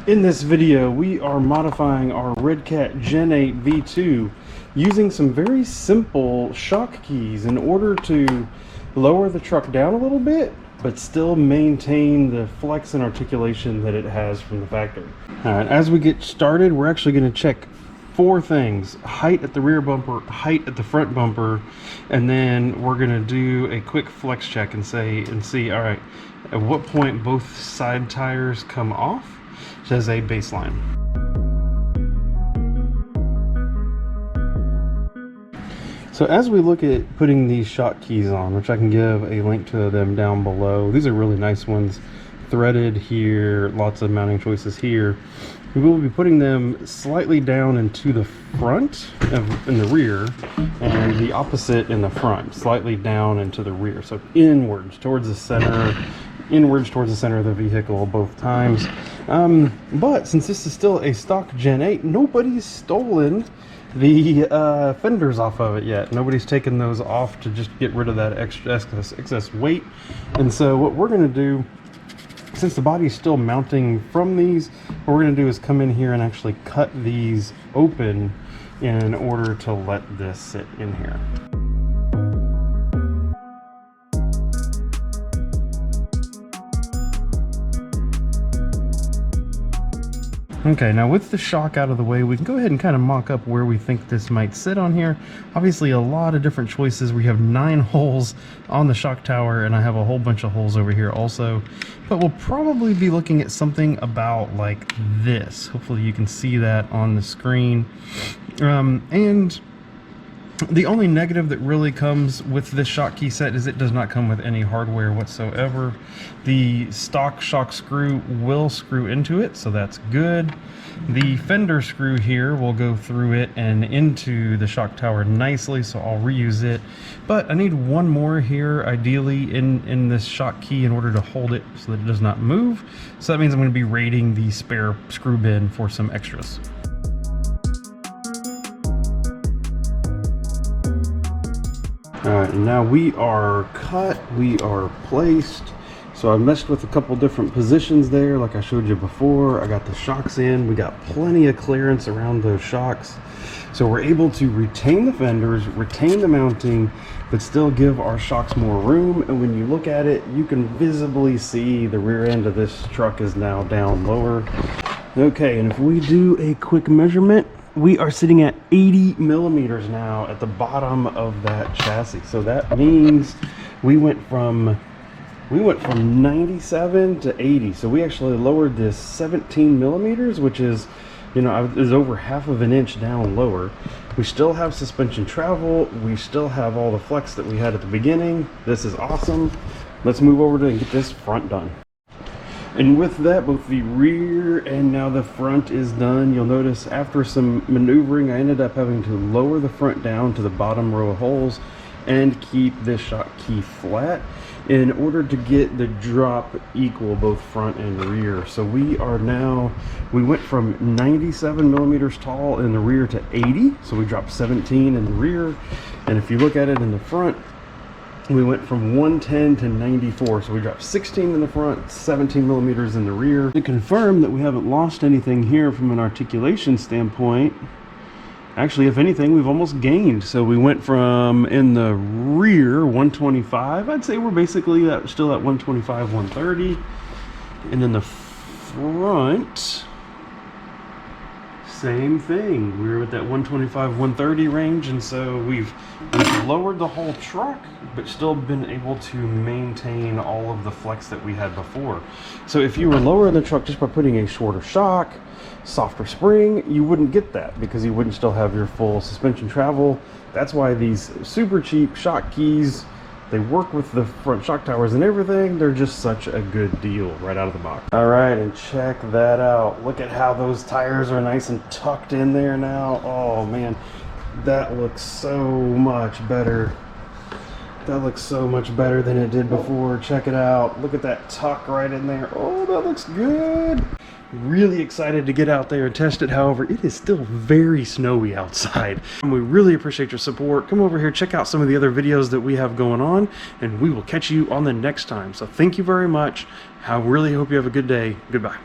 In this video, we are modifying our Redcat Gen8 V2 using some very simple shock keys in order to lower the truck down a little bit, but still maintain the flex and articulation that it has from the factory. All right, as we get started, we're actually going to check four things: height at the rear bumper, height at the front bumper, and then we're going to do a quick flex check and see, all right, at what point both side tires come off as a baseline. So as we look at putting these shock keys on, which I can give a link to them down below, these are really nice ones, threaded here, lots of mounting choices here. We will be putting them slightly down into the front in the rear, and the opposite in the front, slightly down into the rear, so inwards towards the center of the vehicle both times. But since this is still a stock Gen 8, nobody's stolen the fenders off of it yet. Nobody's taken those off to just get rid of that excess weight. And so what we're going to do, since the body's still mounting from these, what we're going to do is come in here and actually cut these open in order to let this sit in here. Okay, now with the shock out of the way, we can go ahead and kind of mock up where we think this might sit on here. Obviously a lot of different choices. We have 9 holes on the shock tower, and I have a whole bunch of holes over here also. But we'll probably be looking at something about like this. Hopefully you can see that on the screen. And the only negative that really comes with this shock key set is it does not come with any hardware whatsoever. The stock shock screw will screw into it, so that's good. The fender screw here will go through it and into the shock tower nicely, so I'll reuse it. But I need one more here, ideally, in this shock key in order to hold it so that it does not move. So that means I'm going to be raiding the spare screw bin for some extras. Alright, now we are cut, we are placed. So I messed with a couple different positions there like I showed you before. I got the shocks in, we got plenty of clearance around those shocks. So we're able to retain the fenders, retain the mounting, but still give our shocks more room. And when you look at it, you can visibly see the rear end of this truck is now down lower. Okay, and if we do a quick measurement, we are sitting at 80 millimeters now at the bottom of that chassis. So that means we went from 97 to 80. So we actually lowered this 17 millimeters, which is, you know, is over half of an inch down lower. We still have suspension travel. We still have all the flex that we had at the beginning. This is awesome. Let's move over to get this front done. And with that, both the rear and now the front is done. You'll notice after some maneuvering, I ended up having to lower the front down to the bottom row of holes and keep this shock key flat in order to get the drop equal both front and rear. So we went from 97 millimeters tall in the rear to 80. So we dropped 17 in the rear. And if you look at it in the front, we went from 110 to 94, so we dropped 16 in the front, 17 millimeters in the rear. To confirm that we haven't lost anything here from an articulation standpoint, actually, if anything, we've almost gained. So we went from, in the rear, 125. I'd say we're basically still at 125, 130. And then the front, same thing. We were at that 125, 130 range, and so we've lowered the whole truck, but still been able to maintain all of the flex that we had before. So if you were lowering the truck just by putting a shorter shock, softer spring, you wouldn't get that because you wouldn't still have your full suspension travel. That's why these super cheap shock keys, they work with the front shock towers and everything. They're just such a good deal right out of the box. All right, and check that out. Look at how those tires are nice and tucked in there now. Oh man, that looks so much better. That looks so much better than it did before. Check it out. Look at that tuck right in there. Oh, that looks good. Really excited to get out there and test it. However, it is still very snowy outside. And we really appreciate your support. Come over here, check out some of the other videos that we have going on, and we will catch you on the next time. So thank you very much. I really hope you have a good day. Goodbye.